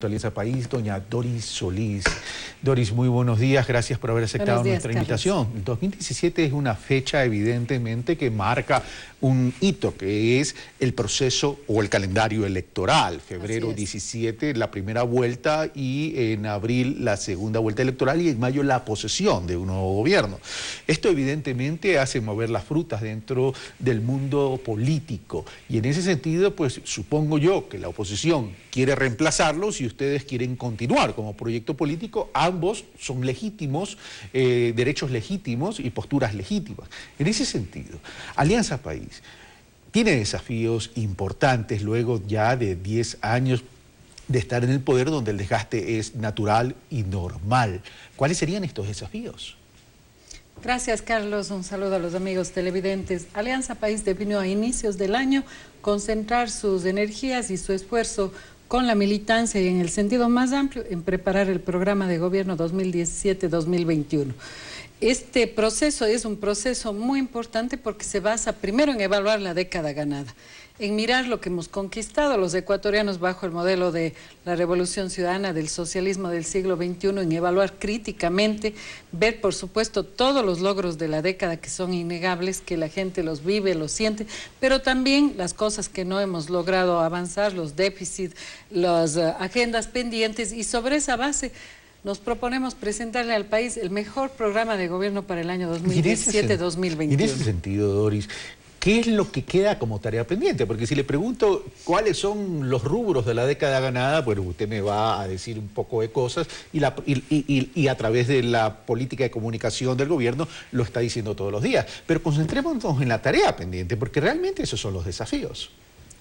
Alianza País, doña Doris Solís. Doris, muy buenos días, gracias por haber aceptado nuestra invitación. El 2017 es una fecha evidentemente que marca un hito, que es el proceso o el calendario electoral. Febrero 17 la primera vuelta y en abril la segunda vuelta electoral y en mayo la posesión de un nuevo gobierno. Esto evidentemente hace mover las frutas dentro del mundo político y en ese sentido pues supongo yo que la oposición quiere reemplazarlos y ustedes quieren continuar como proyecto político. Ambos son legítimos, derechos legítimos y posturas legítimas. En ese sentido, Alianza País tiene desafíos importantes luego ya de 10 años de estar en el poder donde el desgaste es natural y normal. ¿Cuáles serían estos desafíos? Gracias, Carlos. Un saludo a los amigos televidentes. Alianza País definió a inicios del año concentrar sus energías y su esfuerzo con la militancia y en el sentido más amplio en preparar el programa de gobierno 2017-2021. Este proceso es un proceso muy importante porque se basa primero en evaluar la década ganada, en mirar lo que hemos conquistado los ecuatorianos bajo el modelo de la revolución ciudadana, del socialismo del siglo XXI, en evaluar críticamente, ver por supuesto todos los logros de la década que son innegables, que la gente los vive, los siente, pero también las cosas que no hemos logrado avanzar, los déficits, las agendas pendientes, y sobre esa base nos proponemos presentarle al país el mejor programa de gobierno para el año 2017-2021. En ese sentido, Doris, ¿qué es lo que queda como tarea pendiente? Porque si le pregunto cuáles son los rubros de la década ganada, bueno, usted me va a decir un poco de cosas y a través de la política de comunicación del gobierno lo está diciendo todos los días. Pero concentrémonos en la tarea pendiente, porque realmente esos son los desafíos.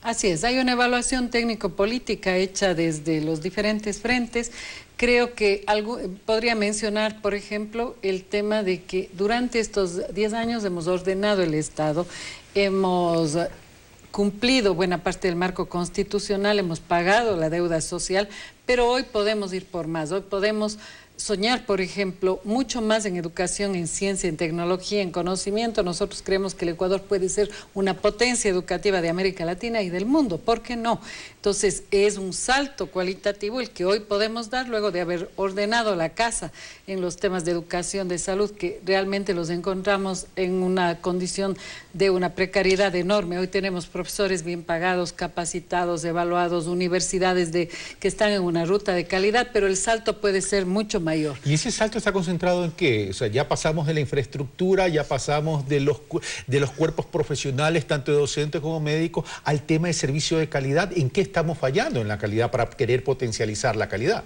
Así es, hay una evaluación técnico-política hecha desde los diferentes frentes. Creo que podría mencionar, por ejemplo, el tema de que durante estos 10 años hemos ordenado el Estado, hemos cumplido buena parte del marco constitucional, hemos pagado la deuda social, pero hoy podemos ir por más, hoy podemos soñar, por ejemplo, mucho más en educación, en ciencia, en tecnología, en conocimiento. Nosotros creemos que el Ecuador puede ser una potencia educativa de América Latina y del mundo, ¿por qué no? Entonces, es un salto cualitativo el que hoy podemos dar luego de haber ordenado la casa en los temas de educación, de salud, que realmente los encontramos en una condición de una precariedad enorme. Hoy tenemos profesores bien pagados, capacitados, evaluados, universidades que están en una ruta de calidad, pero el salto puede ser mucho mayor. ¿Y ese salto está concentrado en qué? O sea, ya pasamos de la infraestructura, ya pasamos de los cuerpos profesionales, tanto de docentes como médicos, al tema de servicio de calidad. ¿En qué estamos fallando en la calidad para querer potencializar la calidad?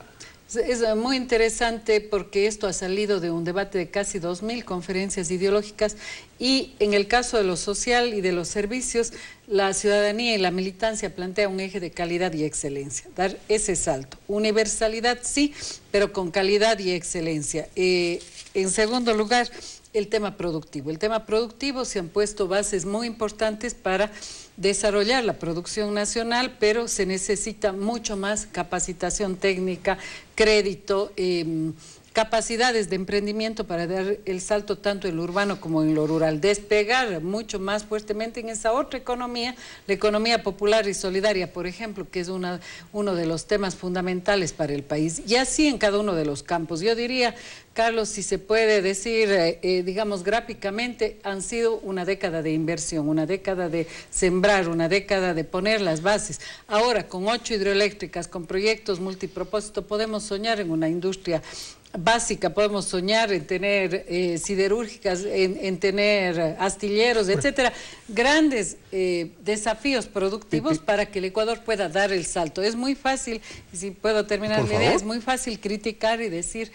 Es muy interesante porque esto ha salido de un debate de casi 2000 conferencias ideológicas y en el caso de lo social y de los servicios, la ciudadanía y la militancia plantea un eje de calidad y excelencia, dar ese salto. Universalidad sí, pero con calidad y excelencia. En segundo lugar, el tema productivo. El tema productivo se han puesto bases muy importantes para desarrollar la producción nacional, pero se necesita mucho más capacitación técnica, crédito, capacidades de emprendimiento para dar el salto tanto en lo urbano como en lo rural, despegar mucho más fuertemente en esa otra economía, la economía popular y solidaria, por ejemplo, que es uno de los temas fundamentales para el país, y así en cada uno de los campos. Yo diría, Carlos, si se puede decir, digamos gráficamente, han sido una década de inversión, una década de sembrar, una década de poner las bases. Ahora, con 8 hidroeléctricas, con proyectos multipropósito, podemos soñar en una industria básica, podemos soñar en tener siderúrgicas, en tener astilleros, etcétera, grandes desafíos productivos para que el Ecuador pueda dar el salto. Es muy fácil, y si puedo terminar la idea, es muy fácil criticar y decir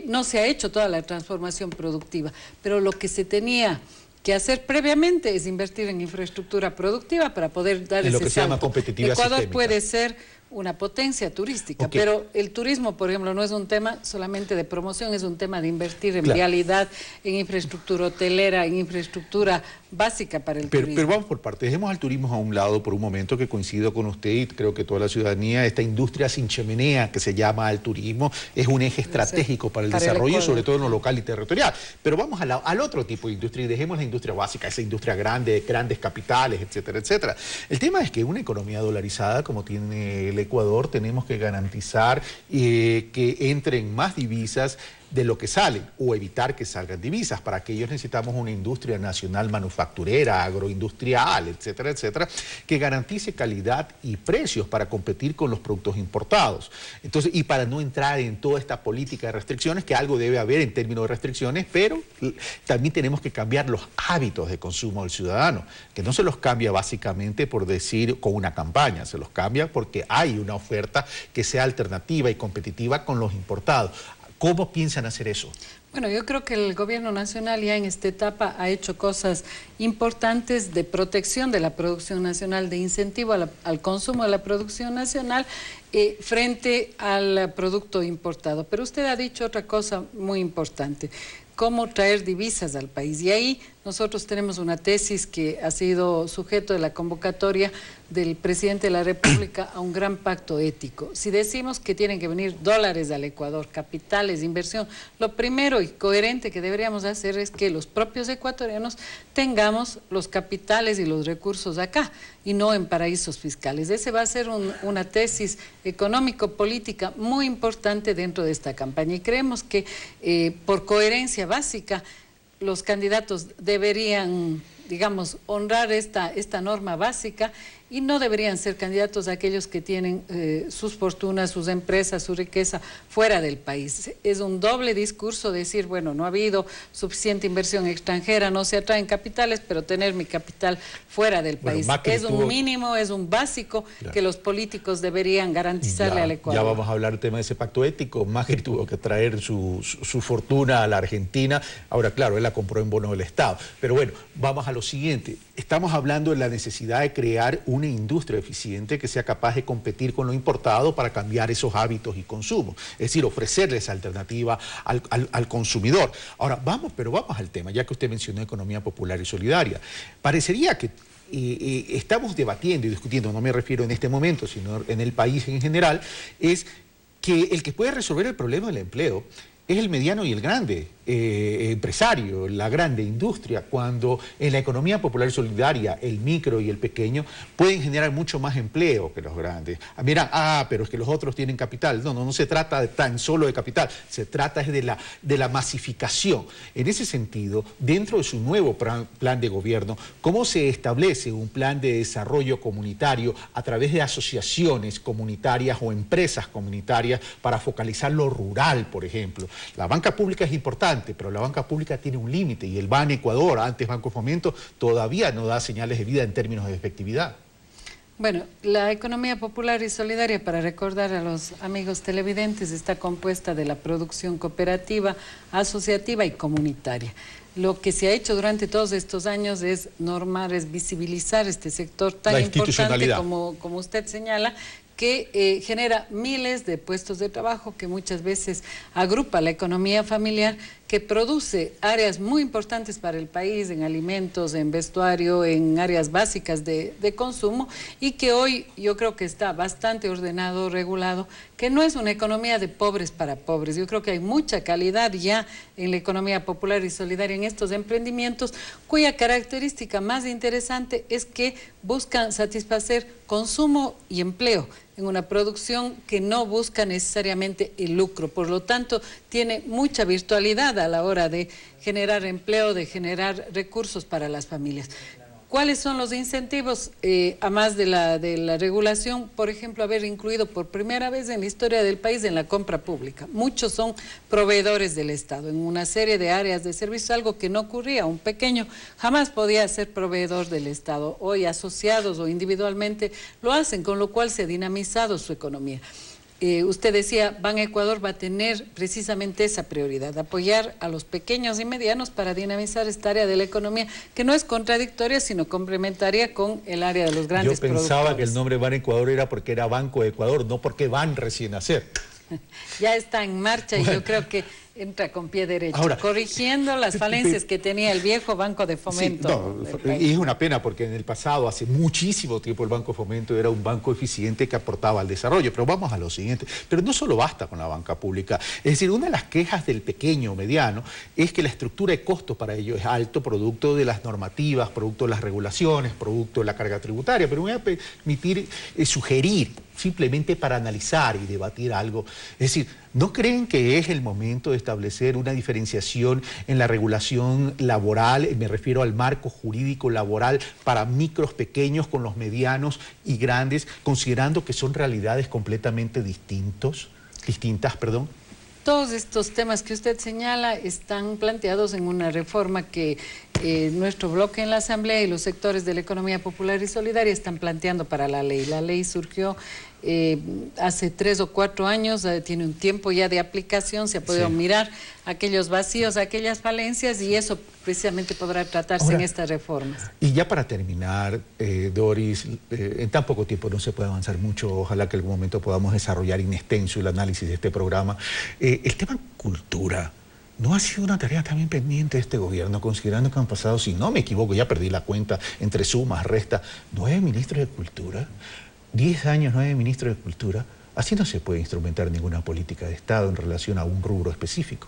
no se ha hecho toda la transformación productiva, pero lo que se tenía que hacer previamente es invertir en infraestructura productiva para poder dar ese salto. Lo que se llama competitividad Ecuador sistémica. puede ser una potencia turística, pero el turismo, por ejemplo, no es un tema solamente de promoción, es un tema de invertir en vialidad, en infraestructura hotelera, en infraestructura básica para el turismo. Pero vamos por partes, dejemos al turismo a un lado por un momento, que coincido con usted y creo que toda la ciudadanía. Esta industria sin chimenea que se llama el turismo es un eje estratégico para el desarrollo, sobre todo en lo local y territorial. Pero vamos al otro tipo de industria y dejemos la industria básica, esa industria grande, grandes capitales, etcétera, etcétera. El tema es que una economía dolarizada como tiene el Ecuador, tenemos que garantizar que entren más divisas de lo que salen, o evitar que salgan divisas. Para aquello necesitamos una industria nacional manufacturera, agroindustrial, etcétera, etcétera, que garantice calidad y precios para competir con los productos importados. Entonces, y para no entrar en toda esta política de restricciones, que algo debe haber en términos de restricciones, pero también tenemos que cambiar los hábitos de consumo del ciudadano, que no se los cambia básicamente por decir con una campaña, se los cambia porque hay una oferta que sea alternativa y competitiva con los importados. ¿Cómo piensan hacer eso? Bueno, yo creo que el gobierno nacional ya en esta etapa ha hecho cosas importantes de protección de la producción nacional, de incentivo al consumo de la producción nacional frente al producto importado. Pero usted ha dicho otra cosa muy importante: cómo traer divisas al país. Y ahí nosotros tenemos una tesis que ha sido sujeto de la convocatoria del presidente de la República a un gran pacto ético. Si decimos que tienen que venir dólares al Ecuador, capitales, inversión, lo primero y coherente que deberíamos hacer es que los propios ecuatorianos tengamos los capitales y los recursos acá y no en paraísos fiscales. Ese va a ser una tesis económico-política muy importante dentro de esta campaña, y creemos que por coherencia básica los candidatos deberían, digamos, honrar esta norma básica, y no deberían ser candidatos aquellos que tienen sus fortunas, sus empresas, su riqueza fuera del país. Es un doble discurso decir, bueno, no ha habido suficiente inversión extranjera, no se atraen capitales, pero tener mi capital fuera del país. Es un mínimo, es un básico que los políticos deberían garantizarle al Ecuador. Ya vamos a hablar del tema de ese pacto ético. Macri tuvo que traer su fortuna a la Argentina. Ahora, claro, él la compró en bonos del Estado. Pero bueno, vamos a lo siguiente. Estamos hablando de la necesidad de crear una industria eficiente que sea capaz de competir con lo importado para cambiar esos hábitos y consumos. Es decir, ofrecerles alternativa al consumidor. Ahora, vamos al tema, ya que usted mencionó economía popular y solidaria. Parecería que estamos debatiendo y discutiendo, no me refiero en este momento, sino en el país en general, es que el que puede resolver el problema del empleo es el mediano y el grande empresario, la grande industria, cuando en la economía popular y solidaria el micro y el pequeño pueden generar mucho más empleo que los grandes. Miran, pero es que los otros tienen capital. No se trata tan solo de capital, se trata de la masificación. En ese sentido, dentro de su nuevo plan de gobierno, ¿cómo se establece un plan de desarrollo comunitario a través de asociaciones comunitarias o empresas comunitarias para focalizar lo rural, por ejemplo? La banca pública es importante, pero la banca pública tiene un límite, y el BAN Ecuador, antes Banco Fomento, todavía no da señales de vida en términos de efectividad. Bueno, la economía popular y solidaria, para recordar a los amigos televidentes, está compuesta de la producción cooperativa, asociativa y comunitaria. Lo que se ha hecho durante todos estos años es normar, es visibilizar este sector tan importante como usted señala, que genera miles de puestos de trabajo, que muchas veces agrupa la economía familiar, que produce áreas muy importantes para el país en alimentos, en vestuario, en áreas básicas de consumo, y que hoy yo creo que está bastante ordenado, regulado, que no es una economía de pobres para pobres. Yo creo que hay mucha calidad ya en la economía popular y solidaria, en estos emprendimientos, cuya característica más interesante es que buscan satisfacer consumo y empleo en una producción que no busca necesariamente el lucro. Por lo tanto, tiene mucha virtualidad a la hora de generar empleo, de generar recursos para las familias. ¿Cuáles son los incentivos? A más de la regulación, por ejemplo, haber incluido por primera vez en la historia del país en la compra pública. Muchos son proveedores del Estado en una serie de áreas de servicio, algo que no ocurría. Un pequeño jamás podía ser proveedor del Estado. Hoy asociados o individualmente lo hacen, con lo cual se ha dinamizado su economía. Usted decía, Ban Ecuador va a tener precisamente esa prioridad, apoyar a los pequeños y medianos para dinamizar esta área de la economía, que no es contradictoria, sino complementaria con el área de los grandes productores. Yo pensaba que el nombre Ban Ecuador era porque era Banco de Ecuador, no porque van recién a nacer. Ya está en marcha, y yo creo que entra con pie derecho, ahora, corrigiendo las falencias que tenía el viejo Banco de Fomento. Sí, y es una pena porque en el pasado, hace muchísimo tiempo, el Banco de Fomento era un banco eficiente que aportaba al desarrollo. Pero vamos a lo siguiente, pero no solo basta con la banca pública. Es decir, una de las quejas del pequeño o mediano es que la estructura de costos para ello es alto, producto de las normativas, producto de las regulaciones, producto de la carga tributaria. Pero me voy a permitir sugerir, simplemente para analizar y debatir algo. Es decir, ¿no creen que es el momento de establecer una diferenciación en la regulación laboral? Me refiero al marco jurídico laboral para micros, pequeños, con los medianos y grandes, considerando que son realidades completamente distintas. Todos estos temas que usted señala están planteados en una reforma que nuestro bloque en la Asamblea y los sectores de la economía popular y solidaria están planteando para la ley. La ley surgió hace 3 o 4 años, tiene un tiempo ya de aplicación, se ha podido mirar aquellos vacíos, aquellas falencias, y eso precisamente podrá tratarse en estas reformas. Y ya para terminar, Doris, en tan poco tiempo no se puede avanzar mucho, ojalá que en algún momento podamos desarrollar in extenso el análisis de este programa. El tema cultura no ha sido una tarea también pendiente de este gobierno, considerando que han pasado, si no me equivoco, ya perdí la cuenta, entre sumas, restas, 9 ministros de Cultura, 10 años, 9 ministros de Cultura. Así no se puede instrumentar ninguna política de Estado en relación a un rubro específico.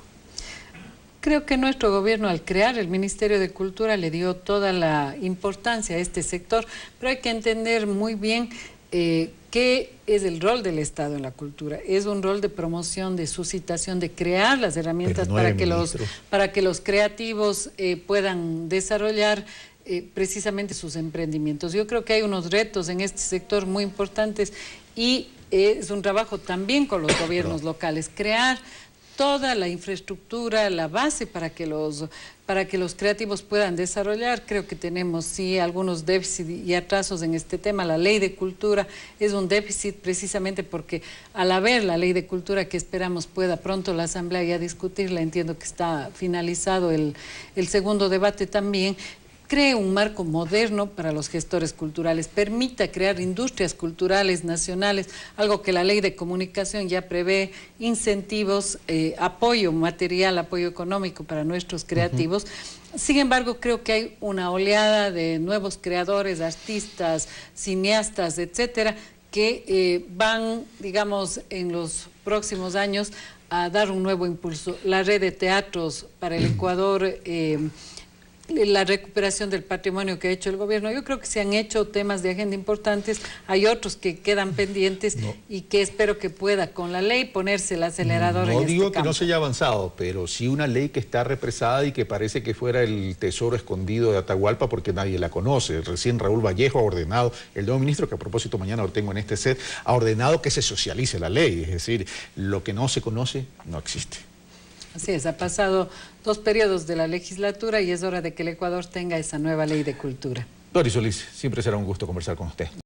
Creo que nuestro gobierno, al crear el Ministerio de Cultura, le dio toda la importancia a este sector, pero hay que entender muy bien qué es el rol del Estado en la cultura. Es un rol de promoción, de suscitación, de crear las herramientas para que los creativos puedan desarrollar precisamente sus emprendimientos. Yo creo que hay unos retos en este sector muy importantes y es un trabajo también con los gobiernos locales, crear toda la infraestructura, la base para que los creativos puedan desarrollar. Creo que tenemos sí algunos déficits y atrasos en este tema. La ley de cultura es un déficit precisamente porque al haber la ley de cultura, que esperamos pueda pronto la Asamblea ya discutirla, entiendo que está finalizado el segundo debate también, cree un marco moderno para los gestores culturales, permita crear industrias culturales nacionales, algo que la ley de comunicación ya prevé, incentivos, apoyo material, apoyo económico para nuestros creativos. Sin embargo, creo que hay una oleada de nuevos creadores, artistas, cineastas, etcétera, que van, digamos, en los próximos años a dar un nuevo impulso. La red de teatros para el Ecuador, la recuperación del patrimonio que ha hecho el gobierno. Yo creo que se han hecho temas de agenda importantes, hay otros que quedan pendientes y que espero que pueda con la ley ponerse el acelerador en este campo. No digo que no se haya avanzado, pero sí una ley que está represada y que parece que fuera el tesoro escondido de Atahualpa porque nadie la conoce. Recién Raúl Vallejo ha ordenado, el nuevo ministro, que a propósito mañana lo tengo en este set, ha ordenado que se socialice la ley, es decir, lo que no se conoce no existe. Así es, ha pasado 2 periodos de la legislatura y es hora de que el Ecuador tenga esa nueva ley de cultura. Doris Solís, siempre será un gusto conversar con usted.